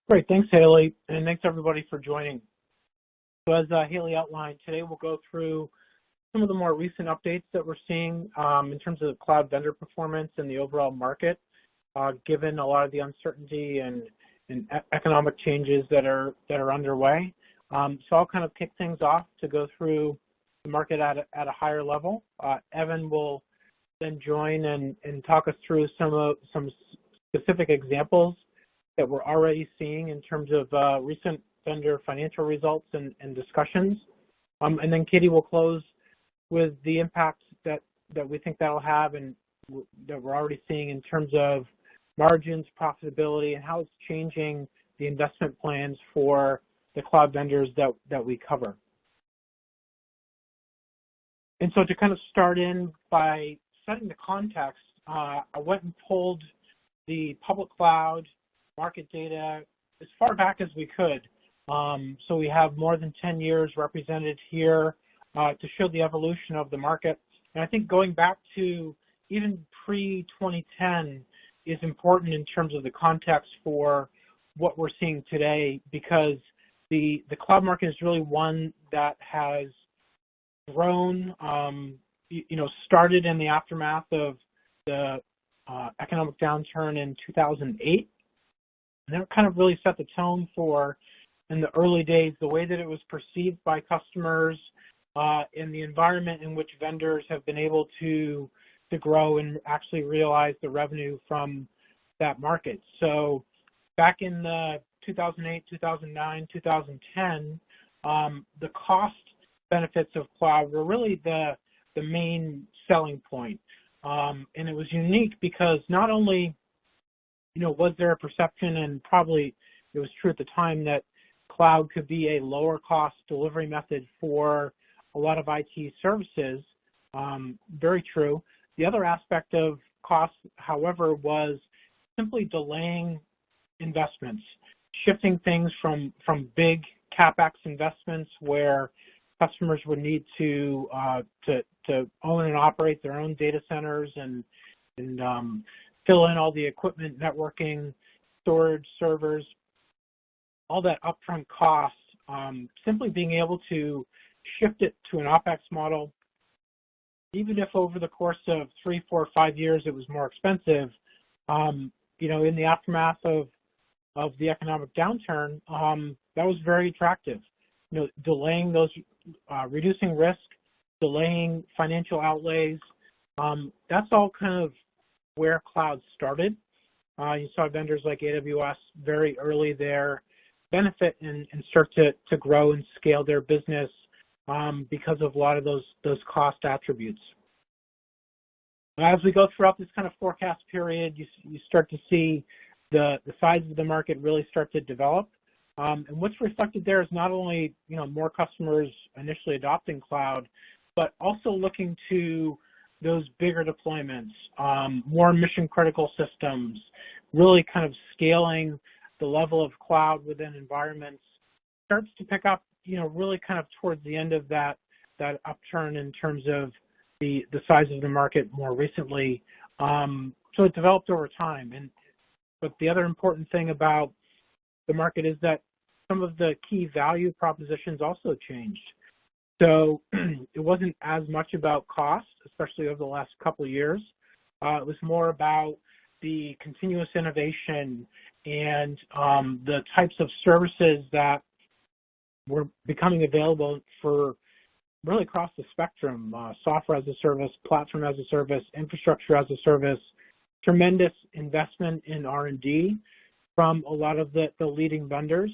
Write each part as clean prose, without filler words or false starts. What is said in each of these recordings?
Great, thanks Haley, and thanks everybody for joining. So as Haley outlined, today we'll go through some of the more recent updates that we're seeing in terms of the cloud vendor performance and the overall market, given a lot of the uncertainty and economic changes that are underway. So I'll kind of kick things off to go through the market at a higher level. Evan will then join and talk us through some specific examples that we're already seeing in terms of recent vendor financial results and discussions. And then Catie will close with the impacts that we think that'll have and that we're already seeing in terms of margins, profitability, and how it's changing the investment plans for the cloud vendors that we cover. And so to kind of start in by setting the context, I went and pulled the public cloud market data as far back as we could. So we have more than 10 years represented here to show the evolution of the market. And I think going back to even pre-2010 is important in terms of the context for what we're seeing today, because the cloud market is really one that has grown, started in the aftermath of the economic downturn in 2008. And that kind of really set the tone for, in the early days, the way that it was perceived by customers, in the environment in which vendors have been able to grow and actually realize the revenue from that market. So back in the 2008, 2009, 2010, the cost benefits of cloud were really the main selling point. And it was unique because not only, was there a perception, and probably it was true at the time, that cloud could be a lower cost delivery method for a lot of IT services, very true. The other aspect of cost, however, was simply delaying investments, shifting things from big CapEx investments where customers would need to own and operate their own data centers and fill in all the equipment, networking, storage, servers, all that upfront cost, simply being able to shift it to an OpEx model, even if over the course of 3, 4, 5 years it was more expensive, in the aftermath of the economic downturn, that was very attractive. Delaying those, reducing risk, delaying financial outlays, that's all kind of where cloud started. You saw vendors like AWS very early there benefit and start to grow and scale their business because of a lot of those cost attributes. As we go throughout this kind of forecast period, you start to see the size of the market really start to develop. And what's reflected there is not only more customers initially adopting cloud, but also looking to those bigger deployments, more mission critical systems, really kind of scaling the level of cloud within environments starts to pick up, really kind of towards the end of that upturn in terms of the size of the market more recently. So it developed over time. But the other important thing about the market is that some of the key value propositions also changed. So it wasn't as much about cost, especially over the last couple of years. It was more about the continuous innovation and the types of services that were becoming available for really across the spectrum, software as a service, platform as a service, infrastructure as a service, tremendous investment in R&D from a lot of the leading vendors,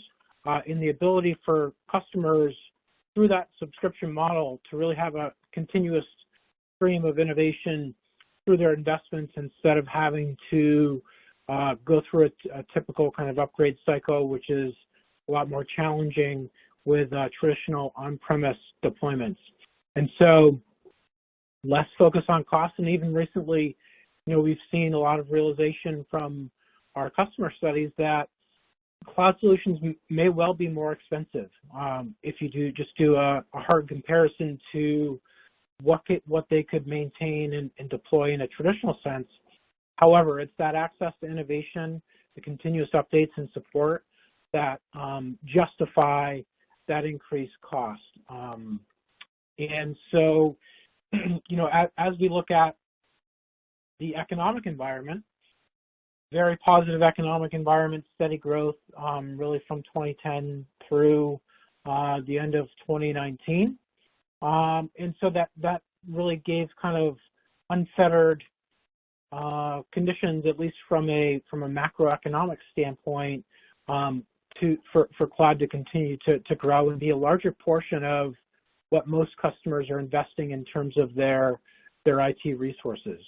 in the ability for customers through that subscription model to really have a continuous stream of innovation through their investments instead of having to go through a typical kind of upgrade cycle, which is a lot more challenging with traditional on-premise deployments. And so less focus on cost, and even recently, we've seen a lot of realization from our customer studies that cloud solutions may well be more expensive if you do a hard comparison to what they could maintain and deploy in a traditional sense. However, it's that access to innovation, the continuous updates and support, that justify that increased cost. And so, as we look at the economic environment, very positive economic environment, steady growth, really from 2010 through the end of 2019. And so that really gave kind of unfettered conditions, at least from a macroeconomic standpoint, for cloud to continue to grow and be a larger portion of what most customers are investing in terms of their IT resources.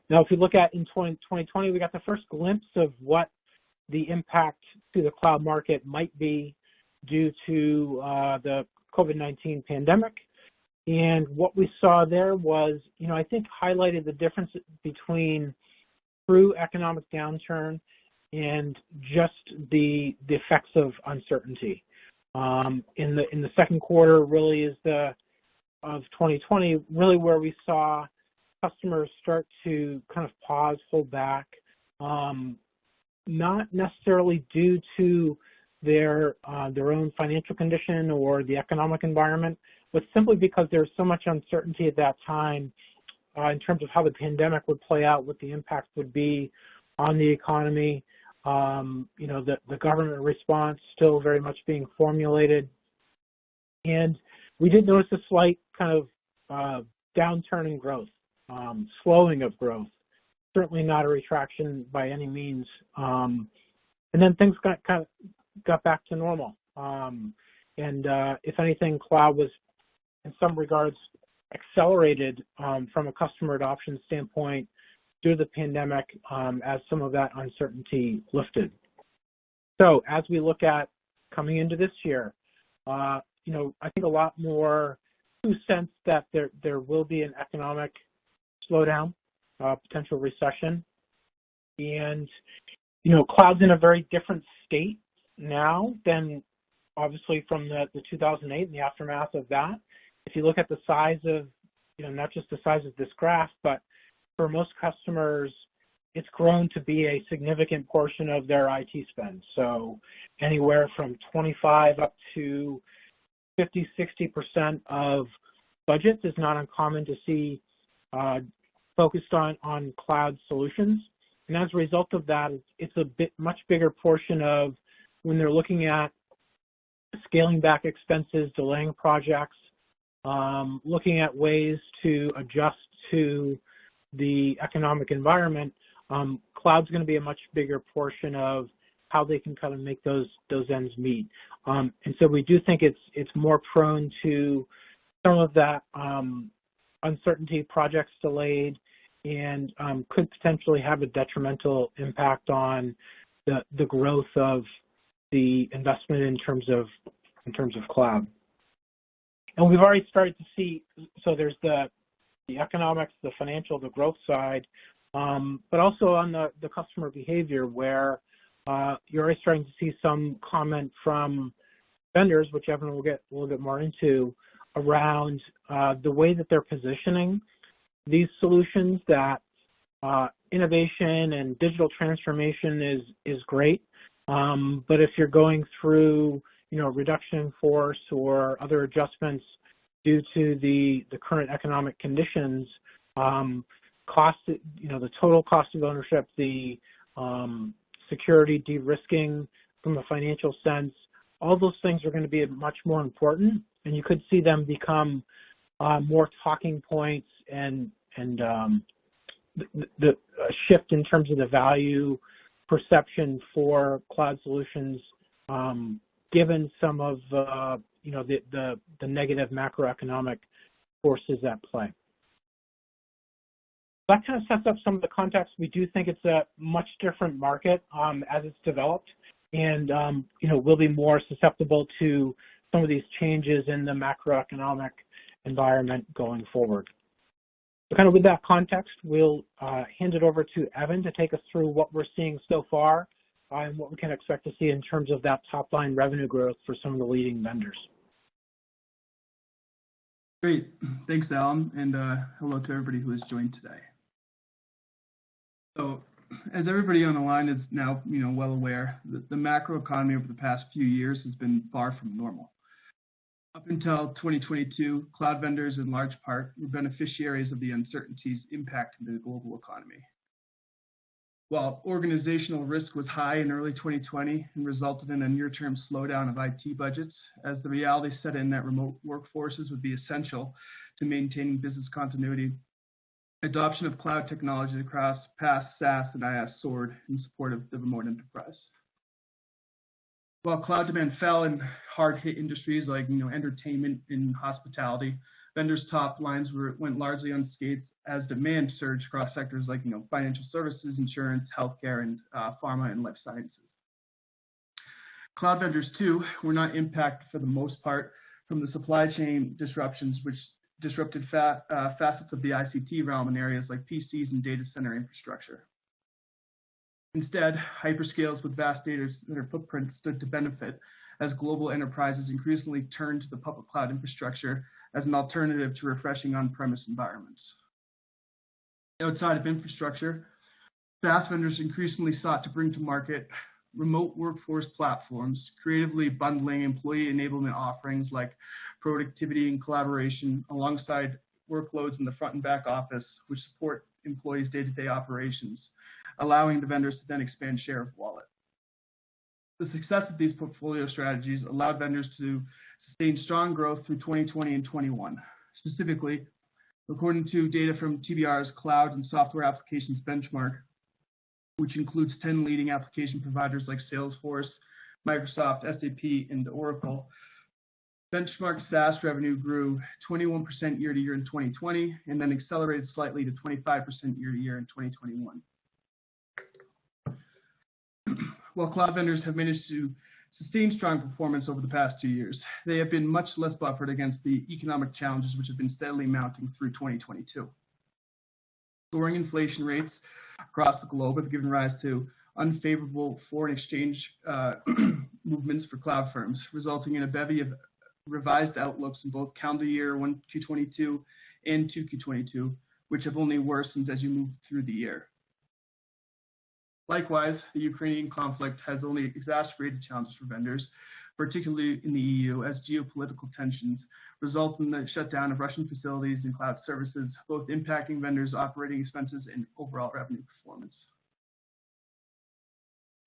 Now, if we look at in 2020, we got the first glimpse of what the impact to the cloud market might be due to the COVID-19 pandemic. And what we saw there was, I think highlighted the difference between true economic downturn and just the effects of uncertainty. In the second quarter really of 2020, really where we saw customers start to kind of pause, hold back, not necessarily due to their own financial condition or the economic environment, but simply because there's so much uncertainty at that time in terms of how the pandemic would play out, what the impact would be on the economy. The government response still very much being formulated. And we did notice a slight kind of downturn in growth, slowing of growth, certainly not a retraction by any means. And then things got back to normal. If anything, cloud was in some regards accelerated from a customer adoption standpoint due to the pandemic as some of that uncertainty lifted. So as we look at coming into this year, I think a lot more to sense that there will be an economic slowdown, potential recession. And, cloud's in a very different state now than obviously from the 2008 and the aftermath of that. If you look at the size of, not just the size of this graph, but for most customers, it's grown to be a significant portion of their IT spend. So anywhere from 25 up to 50, 60% of budgets is not uncommon to see focused on cloud solutions. And as a result of that, it's a much bigger portion of when they're looking at scaling back expenses, delaying projects, looking at ways to adjust to the economic environment, cloud's going to be a much bigger portion of how they can kind of make those ends meet. And so we do think it's more prone to some of that uncertainty, projects delayed, and could potentially have a detrimental impact on the growth of the investment in terms of cloud. And we've already started to see, so there's the economics, the financial, the growth side, but also on the customer behavior where you're already starting to see some comment from vendors, which Evan will get a little bit more into, around the way that they're positioning these solutions, that innovation and digital transformation is great, but if you're going through reduction in force or other adjustments due to the current economic conditions, cost, the total cost of ownership, the security, de-risking from a financial sense, all those things are going to be much more important, and you could see them become more talking points and the shift in terms of the value perception for cloud solutions, given some of the negative macroeconomic forces at play. That kind of sets up some of the context. We do think it's a much different market as it's developed, and will be more susceptible to some of these changes in the macroeconomic environment going forward. So kind of with that context, we'll hand it over to Evan to take us through what we're seeing so far and what we can expect to see in terms of that top-line revenue growth for some of the leading vendors. Great. Thanks, Allan, and hello to everybody who has joined today. So as everybody on the line is now, well aware, the macro economy over the past few years has been far from normal. Up until 2022, cloud vendors in large part were beneficiaries of the uncertainties impacting the global economy. While organizational risk was high in early 2020 and resulted in a near-term slowdown of IT budgets, as the reality set in that remote workforces would be essential to maintaining business continuity, adoption of cloud technologies across PaaS, SaaS, and IaaS soared in support of the remote enterprise. While cloud demand fell in hard-hit industries like entertainment and hospitality, vendors' top lines went largely unscathed as demand surged across sectors like financial services, insurance, healthcare, and pharma and life sciences. Cloud vendors too were not impacted for the most part from the supply chain disruptions which disrupted facets of the ICT realm in areas like PCs and data center infrastructure. Instead, hyperscales with vast data center footprints stood to benefit as global enterprises increasingly turned to the public cloud infrastructure as an alternative to refreshing on-premise environments. Outside of infrastructure, SaaS vendors increasingly sought to bring to market remote workforce platforms, creatively bundling employee enablement offerings like productivity and collaboration alongside workloads in the front and back office, which support employees' day-to-day operations, allowing the vendors to then expand share of wallet. The success of these portfolio strategies allowed vendors to sustain strong growth through 2020 and 21. Specifically, according to data from TBR's Cloud and Software Applications Benchmark, which includes 10 leading application providers like Salesforce, Microsoft, SAP, and Oracle, benchmark SaaS revenue grew 21% year-to-year in 2020 and then accelerated slightly to 25% year-to-year in 2021. While cloud vendors have managed to sustain strong performance over the past 2 years, they have been much less buffered against the economic challenges which have been steadily mounting through 2022. Soaring inflation rates across the globe have given rise to unfavorable foreign exchange movements for cloud firms, resulting in a bevy of revised outlooks in both calendar year 1Q22 and 2Q22, which have only worsened as you move through the year. Likewise, the Ukrainian conflict has only exacerbated challenges for vendors, particularly in the EU, as geopolitical tensions result in the shutdown of Russian facilities and cloud services, both impacting vendors' operating expenses and overall revenue performance.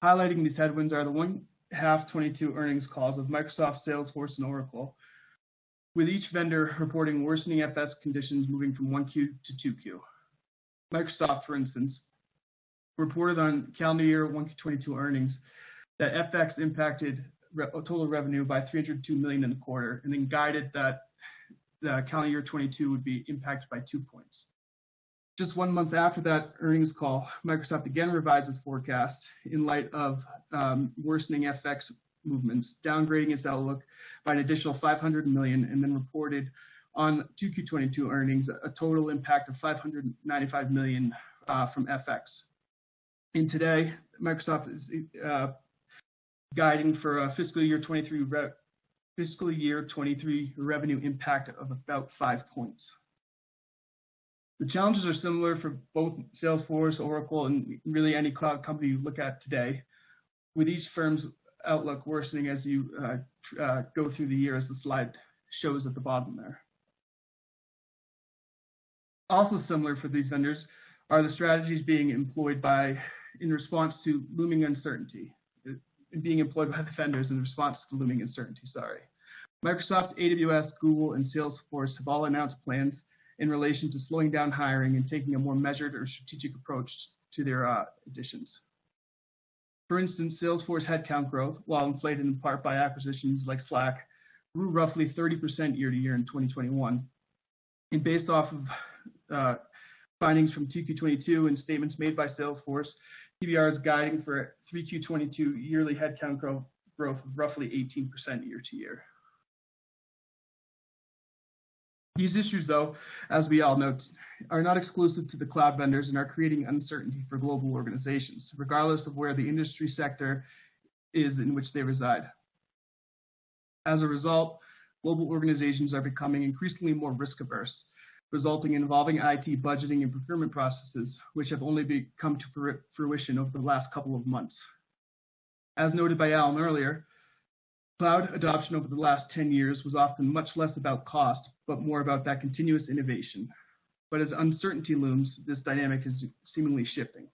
Highlighting these headwinds are the 1H 22 earnings calls of Microsoft, Salesforce, and Oracle, with each vendor reporting worsening FS conditions moving from 1Q to 2Q. Microsoft, for instance, reported on calendar year 1Q22 earnings that FX impacted total revenue by $302 million in the quarter, and then guided that the calendar year 22 would be impacted by 2 points. Just 1 month after that earnings call, Microsoft again revised its forecast in light of worsening FX movements, downgrading its outlook by an additional $500 million, and then reported on 2Q22 earnings a total impact of $595 million from FX. And today, Microsoft is guiding for a fiscal year 23 revenue impact of about 5 points. The challenges are similar for both Salesforce, Oracle, and really any cloud company you look at today, with each firm's outlook worsening as you go through the year, as the slide shows at the bottom there. Also similar for these vendors are the strategies being employed in response to looming uncertainty, Microsoft, AWS, Google, and Salesforce have all announced plans in relation to slowing down hiring and taking a more measured or strategic approach to their additions. For instance, Salesforce headcount growth, while inflated in part by acquisitions like Slack, grew roughly 30% year-to-year in 2021. And based off of findings from 2Q22 and statements made by Salesforce, TBR is guiding for 3Q22 yearly headcount growth of roughly 18% year-to-year. These issues, though, as we all know, are not exclusive to the cloud vendors and are creating uncertainty for global organizations, regardless of where the industry sector is in which they reside. As a result, global organizations are becoming increasingly more risk-averse, resulting in evolving IT budgeting and procurement processes, which have only come to fruition over the last couple of months. As noted by Alan earlier, cloud adoption over the last 10 years was often much less about cost, but more about that continuous innovation. But as uncertainty looms, this dynamic is seemingly shifting.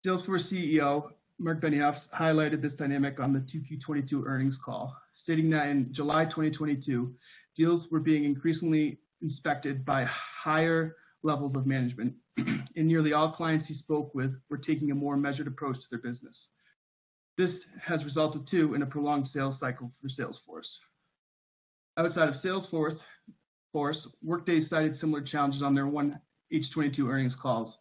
Salesforce CEO Marc Benioff highlighted this dynamic on the 2Q22 earnings call, stating that in July 2022, deals were being increasingly inspected by higher levels of management, and nearly all clients he spoke with were taking a more measured approach to their business. This has resulted, too, in a prolonged sales cycle for Salesforce. Outside of Salesforce, Workday cited similar challenges on their 1H22 earnings calls,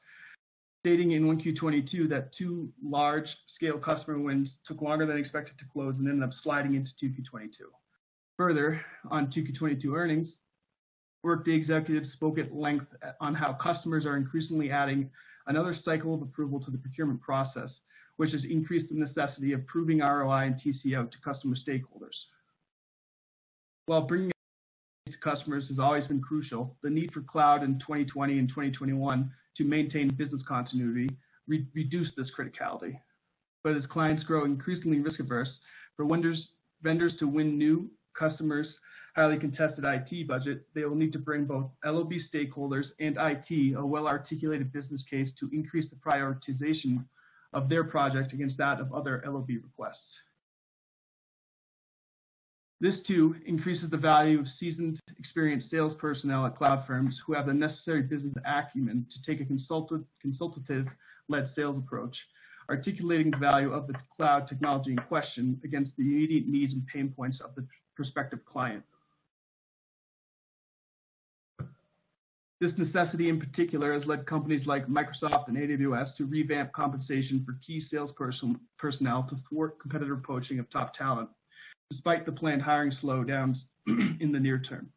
stating in 1Q22 that 2 large-scale customer wins took longer than expected to close and ended up sliding into 2Q22. Further, on 2Q22 earnings, Workday executives spoke at length on how customers are increasingly adding another cycle of approval to the procurement process, which has increased the necessity of proving ROI and TCO to customer stakeholders. While bringing to customers has always been crucial, the need for cloud in 2020 and 2021 to maintain business continuity reduced this criticality. But as clients grow increasingly risk-averse, for vendors to win new customers' highly contested IT budget, they will need to bring both LOB stakeholders and IT a well-articulated business case to increase the prioritization of their project against that of other LOB requests. This, too, increases the value of seasoned, experienced sales personnel at cloud firms who have the necessary business acumen to take a consultative-led sales approach, articulating the value of the cloud technology in question against the immediate needs and pain points of the prospective client. This necessity in particular has led companies like Microsoft and AWS to revamp compensation for key sales personnel to thwart competitor poaching of top talent, despite the planned hiring slowdowns in the near term.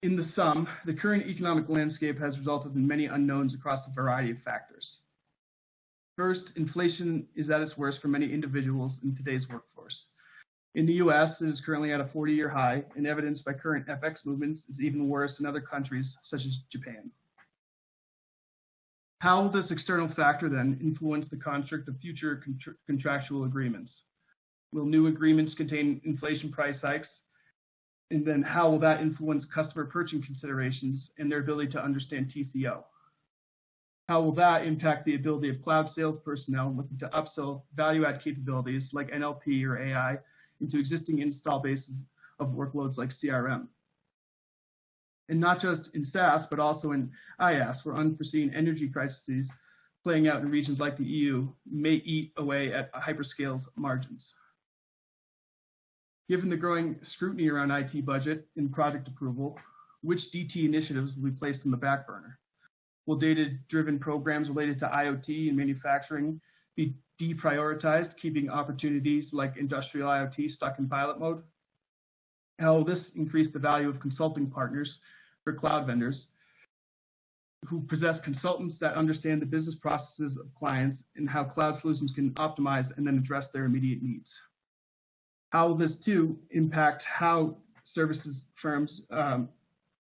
In the sum, the current economic landscape has resulted in many unknowns across a variety of factors. First, inflation is at its worst for many individuals in today's workforce. In the U.S., it is currently at a 40-year high, and evidenced by current FX movements is even worse in other countries, such as Japan. How will this external factor then influence the construct of future contractual agreements? Will new agreements contain inflation price hikes? And then how will that influence customer purchasing considerations and their ability to understand TCO? How will that impact the ability of cloud sales personnel looking to upsell value-add capabilities like NLP or AI into existing install bases of workloads like CRM? And not just in SaaS, but also in IaaS, where unforeseen energy crises playing out in regions like the EU may eat away at hyperscale margins. Given the growing scrutiny around IT budget and project approval, which DT initiatives will be placed on the back burner? Will data-driven programs related to IoT and manufacturing be deprioritized, keeping opportunities like industrial IoT stuck in pilot mode? How will this increase the value of consulting partners for cloud vendors who possess consultants that understand the business processes of clients and how cloud solutions can optimize and then address their immediate needs? How will this, too, impact how services firms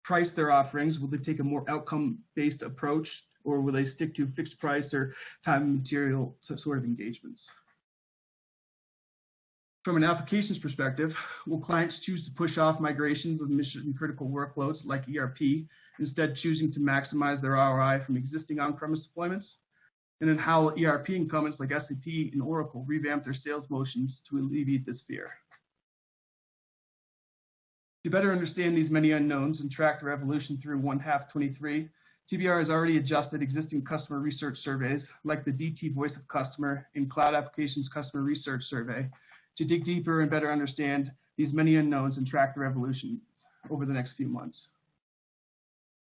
price their offerings? Will they take a more outcome-based approach, or will they stick to fixed price or time and material sort of engagements? From an applications perspective, will clients choose to push off migrations of mission-critical workloads like ERP, instead choosing to maximize their ROI from existing on-premise deployments? And then how will ERP incumbents like SAP and Oracle revamp their sales motions to alleviate this fear? To better understand these many unknowns and track their evolution through 1H23, TBR has already adjusted existing customer research surveys like the DT Voice of Customer and Cloud Applications Customer Research Survey to dig deeper and better understand these many unknowns and track their evolution over the next few months.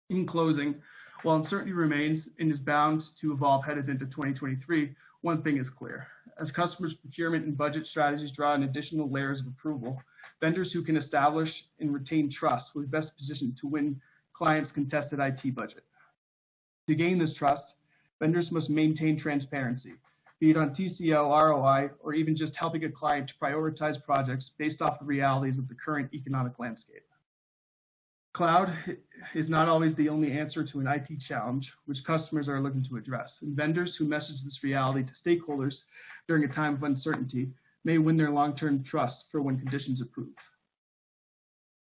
In closing, while uncertainty remains and is bound to evolve headed into 2023, one thing is clear. As customers' procurement and budget strategies draw in additional layers of approval, vendors who can establish and retain trust will be best positioned to win clients' contested IT budget. To gain this trust, vendors must maintain transparency, be it on TCO, ROI, or even just helping a client to prioritize projects based off the realities of the current economic landscape. Cloud is not always the only answer to an IT challenge, which customers are looking to address. And vendors who message this reality to stakeholders during a time of uncertainty may win their long-term trust for when conditions improve.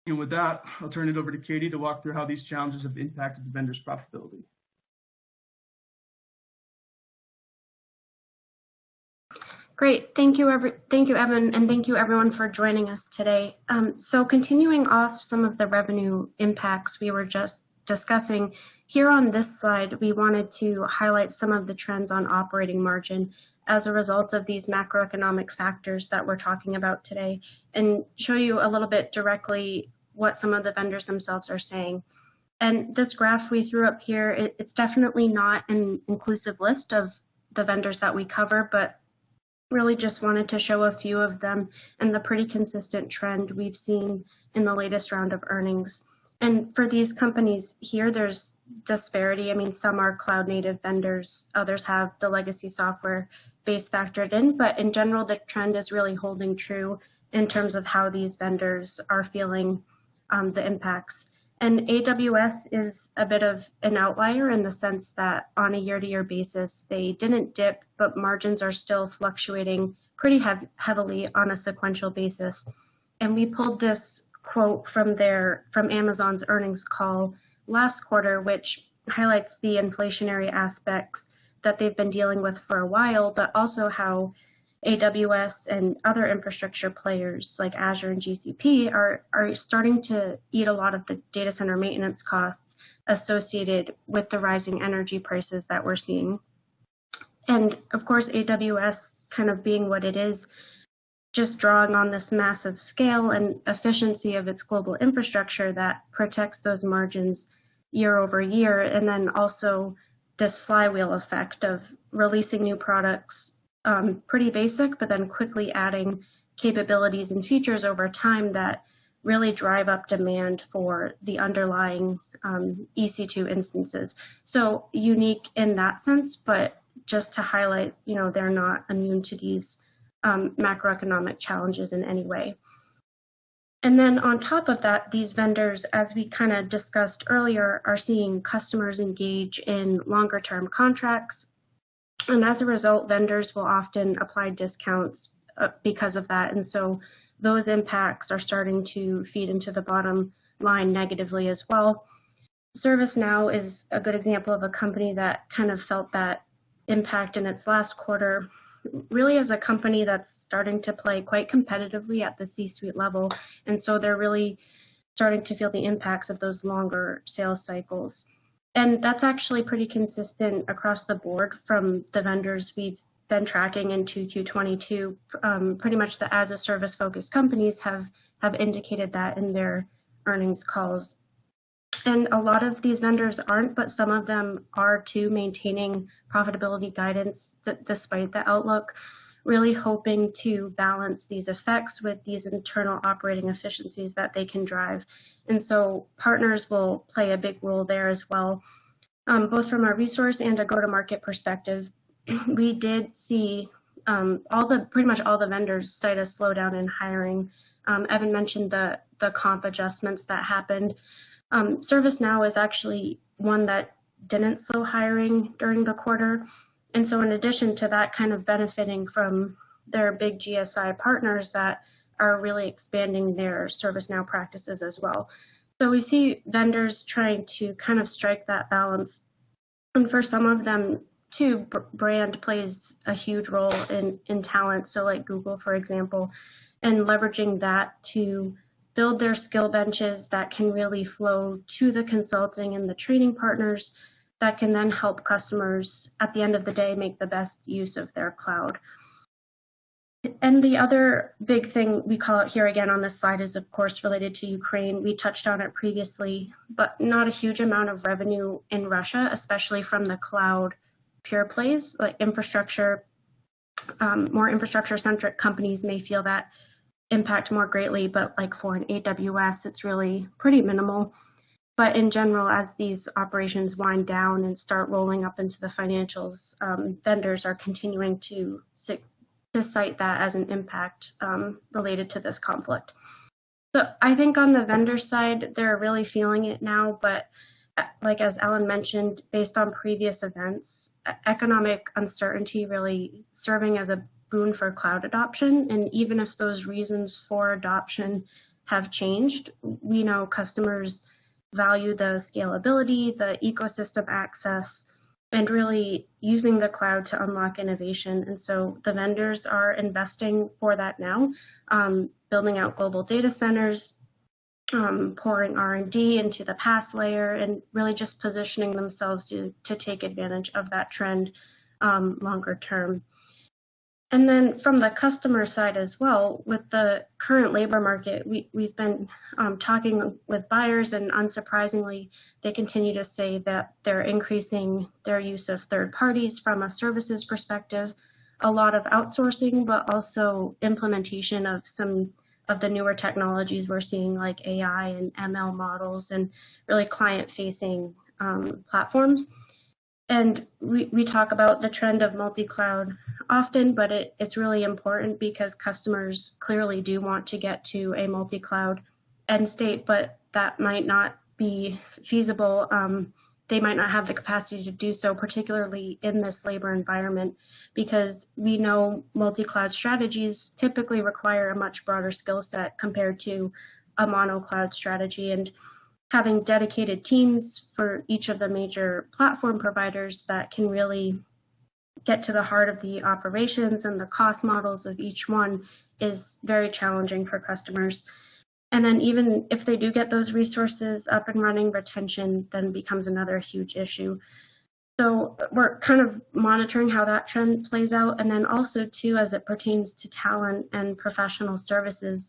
And with that, I'll turn it over to Catie to walk through how these challenges have impacted the vendor's profitability. Great, thank you, Evan, and thank you everyone for joining us today. So continuing off some of the revenue impacts we were just discussing, here on this slide, we wanted to highlight some of the trends on operating margin as a result of these macroeconomic factors that we're talking about today, and show you a little bit directly what some of the vendors themselves are saying. And this graph we threw up here, it's definitely not an inclusive list of the vendors that we cover, but really just wanted to show a few of them and the pretty consistent trend we've seen in the latest round of earnings. And for these companies here, there's disparity. I mean, some are cloud native vendors, others have the legacy software base factored in, but in general, the trend is really holding true in terms of how these vendors are feeling the impacts. And AWS is a bit of an outlier in the sense that on a year-to-year basis, they didn't dip, but margins are still fluctuating pretty heavily on a sequential basis. And we pulled this quote from Amazon's earnings call last quarter, which highlights the inflationary aspects that they've been dealing with for a while, but also how AWS and other infrastructure players like Azure and GCP are starting to eat a lot of the data center maintenance costs associated with the rising energy prices that we're seeing. And of course, AWS kind of being what it is, just drawing on this massive scale and efficiency of its global infrastructure that protects those margins year over year, and then also this flywheel effect of releasing new products pretty basic, but then quickly adding capabilities and features over time that really drive up demand for the underlying EC2 instances. So unique in that sense, but just to highlight, they're not immune to these macroeconomic challenges in any way. And then on top of that, these vendors, as we kind of discussed earlier, are seeing customers engage in longer term contracts. And as a result, vendors will often apply discounts because of that. And so those impacts are starting to feed into the bottom line negatively as well. ServiceNow is a good example of a company that kind of felt that impact in its last quarter, really as a company that's starting to play quite competitively at the C-suite level. And so they're really starting to feel the impacts of those longer sales cycles. And that's actually pretty consistent across the board from the vendors we've been tracking in 2Q22. Pretty much the as-a-service focused companies have indicated that in their earnings calls. And a lot of these vendors aren't, but some of them are too, maintaining profitability guidance despite the outlook, really hoping to balance these effects with these internal operating efficiencies that they can drive. And so partners will play a big role there as well, both from a resource and a go-to-market perspective. We did see pretty much all the vendors cite a slowdown in hiring. Evan mentioned the comp adjustments that happened. ServiceNow is actually one that didn't slow hiring during the quarter. And so in addition to that, kind of benefiting from their big GSI partners that are really expanding their ServiceNow practices as well. So we see vendors trying to kind of strike that balance. And for some of them too, brand plays a huge role in talent. So like Google, for example, and leveraging that to build their skill benches that can really flow to the consulting and the training partners that can then help customers at the end of the day make the best use of their cloud. And the other big thing we call out here again on this slide is of course related to Ukraine. We touched on it previously, but not a huge amount of revenue in Russia, especially from the cloud pure plays, like infrastructure. More infrastructure-centric companies may feel that impact more greatly, but like for an AWS, it's really pretty minimal. But in general, as these operations wind down and start rolling up into the financials, vendors are continuing to cite that as an impact related to this conflict. So I think on the vendor side, they're really feeling it now, but like as Allan mentioned, based on previous events, economic uncertainty really serving as a boon for cloud adoption. And even if those reasons for adoption have changed, we know customers value the scalability, the ecosystem access, and really using the cloud to unlock innovation. And so the vendors are investing for that now, building out global data centers, pouring R&D into the PaaS layer, and really just positioning themselves to take advantage of that trend longer term. And then from the customer side as well, with the current labor market, we've been talking with buyers, and unsurprisingly, they continue to say that they're increasing their use of third parties from a services perspective, a lot of outsourcing, but also implementation of some of the newer technologies we're seeing like AI and ML models and really client-facing platforms. And we talk about the trend of multi-cloud often, but it's really important because customers clearly do want to get to a multi-cloud end state, but that might not be feasible. They might not have the capacity to do so, particularly in this labor environment, because we know multi-cloud strategies typically require a much broader skill set compared to a mono-cloud strategy. And having dedicated teams for each of the major platform providers that can really get to the heart of the operations and the cost models of each one is very challenging for customers. And then even if they do get those resources up and running, retention then becomes another huge issue. So we're kind of monitoring how that trend plays out. And then also too, as it pertains to talent and professional services,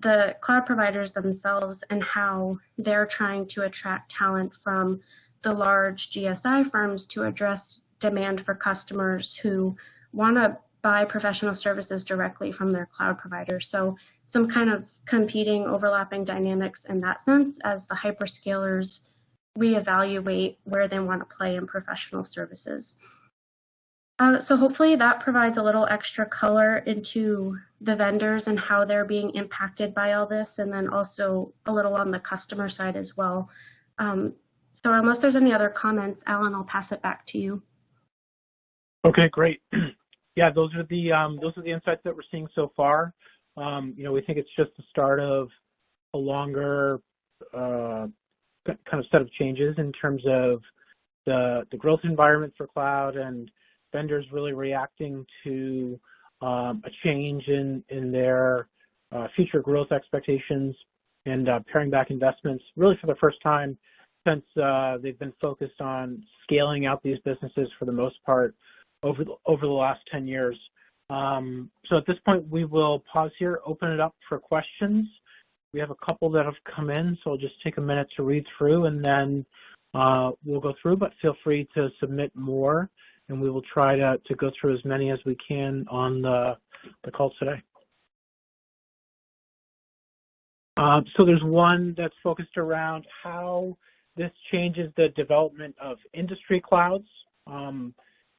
the cloud providers themselves and how they're trying to attract talent from the large GSI firms to address demand for customers who want to buy professional services directly from their cloud provider. So some kind of competing, overlapping dynamics in that sense as the hyperscalers reevaluate where they want to play in professional services. So hopefully that provides a little extra color into the vendors and how they're being impacted by all this, and then also a little on the customer side as well. So unless there's any other comments, Allan, I'll pass it back to you. Okay, great. Yeah, those are the insights that we're seeing so far. We think it's just the start of a longer kind of set of changes in terms of the growth environment for cloud and vendors really reacting to a change in their future growth expectations and paring back investments really for the first time since they've been focused on scaling out these businesses for the most part over the last 10 years. So at this point, we will pause here, open it up for questions. We have a couple that have come in, so I'll just take a minute to read through and then we'll go through, but feel free to submit more and we will try to go through as many as we can on the call today. So there's one that's focused around how this changes the development of industry clouds.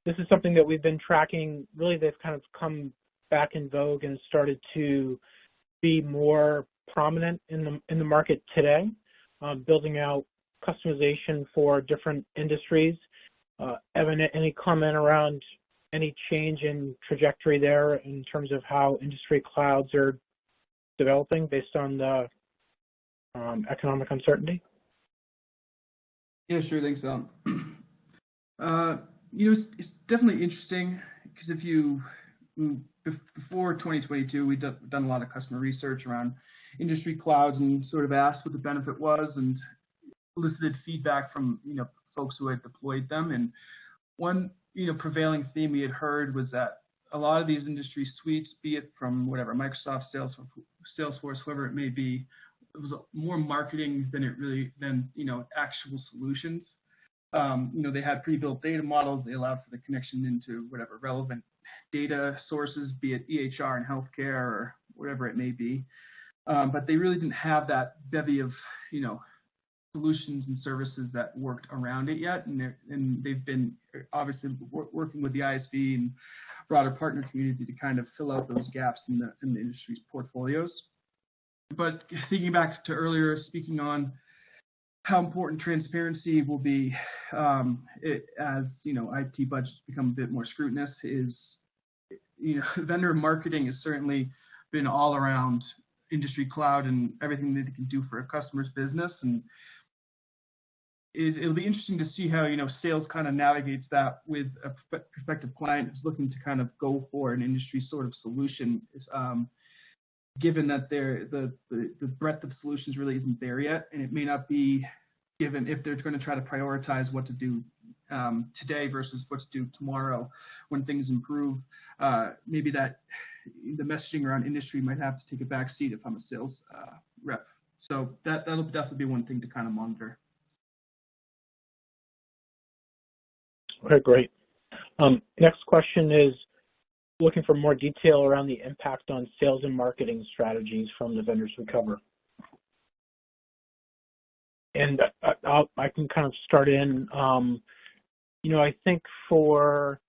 This is something that we've been tracking. Really, they've kind of come back in vogue and started to be more prominent in the market today, building out customization for different industries. Evan, any comment around any change in trajectory there in terms of how industry clouds are developing based on the economic uncertainty? Yeah, sure, thanks, Allan. It's definitely interesting because before 2022, we've done a lot of customer research around industry clouds and sort of asked what the benefit was and elicited feedback from folks who had deployed them. And one prevailing theme we had heard was that a lot of these industry suites, be it from whatever Microsoft, Salesforce, whoever it may be, it was more marketing than actual solutions. They had pre-built data models. They allowed for the connection into whatever relevant data sources, be it EHR and healthcare or whatever it may be. But they really didn't have that bevy of, solutions and services that worked around it yet. And they've been obviously working with the ISV and broader partner community to kind of fill out those gaps in the industry's portfolios. But thinking back to earlier, speaking on how important transparency will be as IT budgets become a bit more scrutinous, is vendor marketing has certainly been all around industry cloud and everything that it can do for a customer's business, and it'll be interesting to see how sales kind of navigates that with a prospective client who's looking to kind of go for an industry sort of solution, given that the breadth of solutions really isn't there yet, and it may not be given if they're going to try to prioritize what to do today versus what to do tomorrow when things improve. Maybe that the messaging around industry might have to take a back seat if I'm a sales rep. So that'll definitely be one thing to kind of monitor. Okay, great. Next question is looking for more detail around the impact on sales and marketing strategies from the vendors we cover. And I can kind of start in. I think for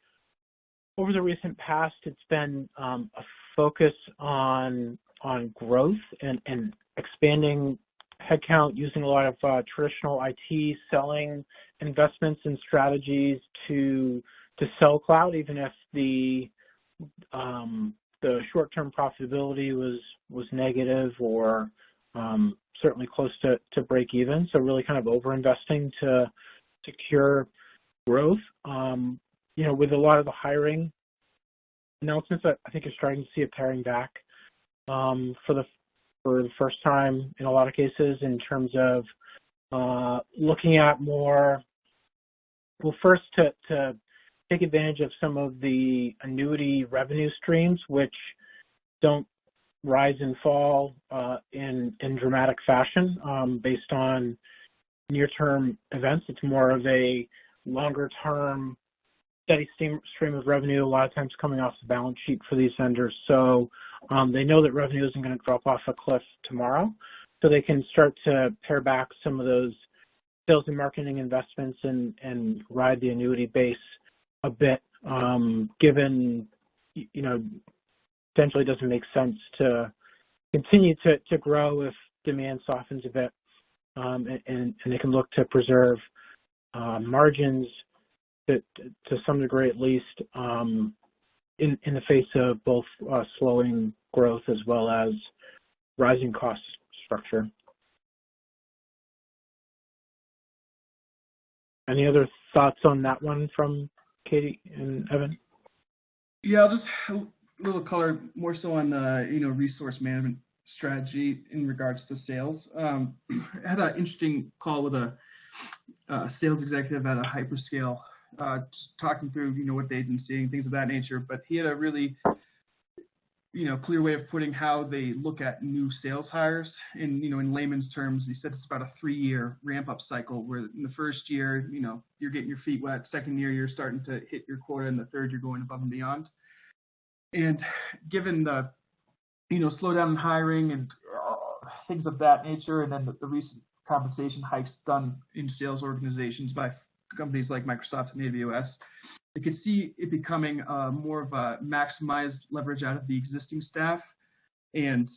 over the recent past, it's been a focus on growth and expanding headcount, using a lot of traditional IT selling investments and strategies to sell cloud, even if the short-term profitability was negative or certainly close to break even. So really kind of over-investing to secure growth. With a lot of the hiring announcements, I think you're starting to see a paring back for the first time in a lot of cases in terms of looking at more, well, first to take advantage of some of the annuity revenue streams, which don't rise and fall in dramatic fashion based on near-term events. It's more of a longer-term steady stream of revenue, a lot of times coming off the balance sheet for these vendors. So they know that revenue isn't going to drop off a cliff tomorrow, so they can start to pare back some of those sales and marketing investments and ride the annuity base a bit, given, potentially doesn't make sense to continue to grow if demand softens a bit, and they can look to preserve margins to some degree at least in the face of both slowing growth as well as rising cost structure. Any other thoughts on that one from Catie and Evan? Yeah, I'll just a little color more so on the resource management strategy in regards to sales. I had an interesting call with a sales executive at a hyperscale, talking through what they'd been seeing, things of that nature. But he had a really clear way of putting how they look at new sales hires. In layman's terms, he said it's about a 3-year ramp-up cycle, where in the first year, you're getting your feet wet. Second year, you're starting to hit your quota, and the third, you're going above and beyond. And given the slowdown in hiring and things of that nature, and then the recent compensation hikes done in sales organizations by companies like Microsoft and AWS, you can see it becoming more of a maximized leverage out of the existing staff, and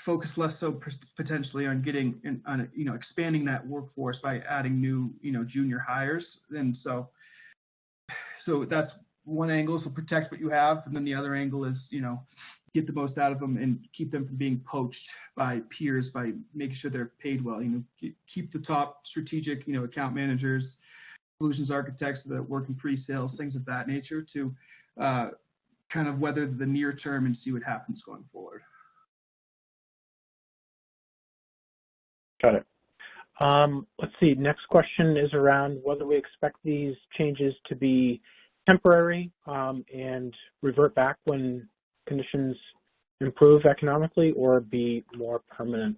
focus less so potentially on getting expanding that workforce by adding new junior hires. And so that's one angle, so protect what you have, and then the other angle is get the most out of them and keep them from being poached by peers by making sure they're paid well. Keep the top strategic account managers, solutions architects that work in pre-sales, things of that nature, to kind of weather the near term and see what happens going forward. Got it. Let's see. Next question is around whether we expect these changes to be temporary and revert back when conditions improve economically, or be more permanent.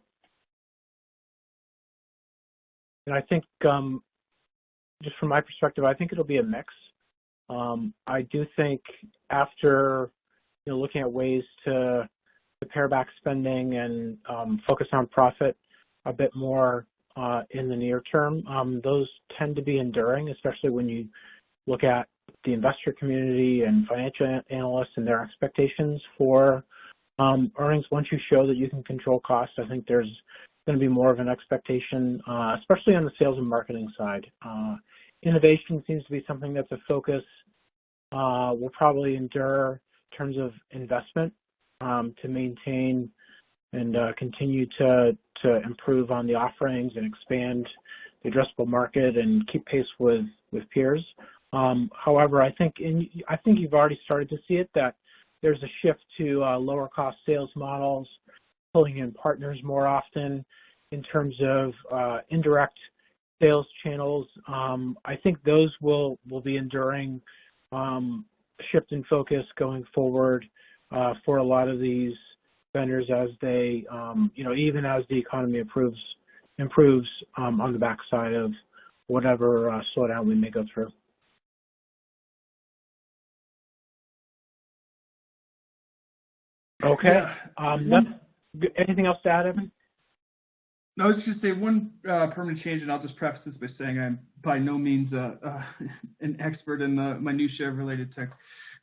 And I think, just from my perspective, I think it'll be a mix. I do think after looking at ways to pare back spending and focus on profit a bit more in the near term, those tend to be enduring, especially when you look at the investor community and financial analysts and their expectations for earnings, once you show that you can control costs, I think there's going to be more of an expectation, especially on the sales and marketing side. Innovation seems to be something that's a focus. Will probably endure in terms of investment to maintain and continue to improve on the offerings and expand the addressable market and keep pace with peers. However, I think you've already started to see it, that there's a shift to lower cost sales models, pulling in partners more often in terms of indirect sales channels. I think those will be enduring shift in focus going forward for a lot of these vendors as they, even as the economy improves on the backside of whatever slowdown we may go through. Okay. Anything else to add, Evan? No, I was just going to say one permanent change, and I'll just preface this by saying I'm by no means an expert in the minutiae related to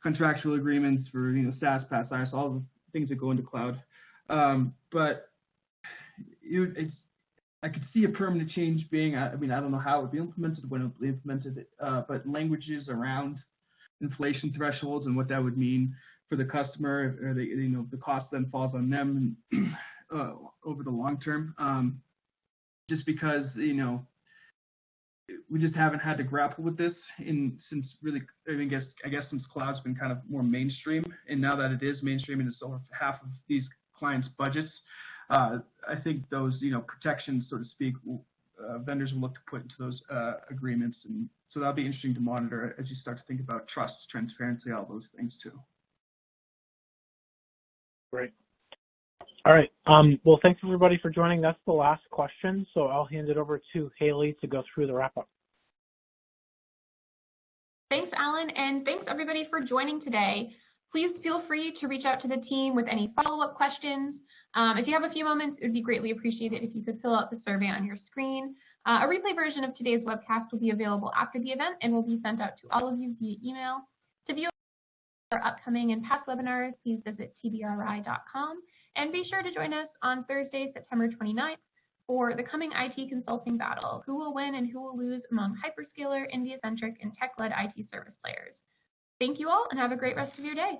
contractual agreements for SaaS, PaaS, IaaS, all the things that go into cloud. But I could see a permanent change being, I don't know how it would be implemented, when it would be implemented, but languages around inflation thresholds and what that would mean for the customer, or the cost then falls on them over the long term. Just because we just haven't had to grapple with this since really, I guess since cloud's been kind of more mainstream, and now that it is mainstream and it's over half of these clients' budgets, I think those protections, so to speak, vendors will look to put into those agreements, and so that'll be interesting to monitor as you start to think about trust, transparency, all those things too. Great. All right. Well, thanks everybody for joining. That's the last question, so I'll hand it over to Haley to go through the wrap-up. Thanks, Alan, and thanks everybody for joining today. Please feel free to reach out to the team with any follow-up questions. If you have a few moments, it would be greatly appreciated if you could fill out the survey on your screen. A replay version of today's webcast will be available after the event and will be sent out to all of you via email. To view our upcoming and past webinars, please visit tbri.com. And be sure to join us on Thursday, September 29th for the coming IT consulting battle. Who will win and who will lose among hyperscaler, India-centric, and tech-led IT service players? Thank you all and have a great rest of your day.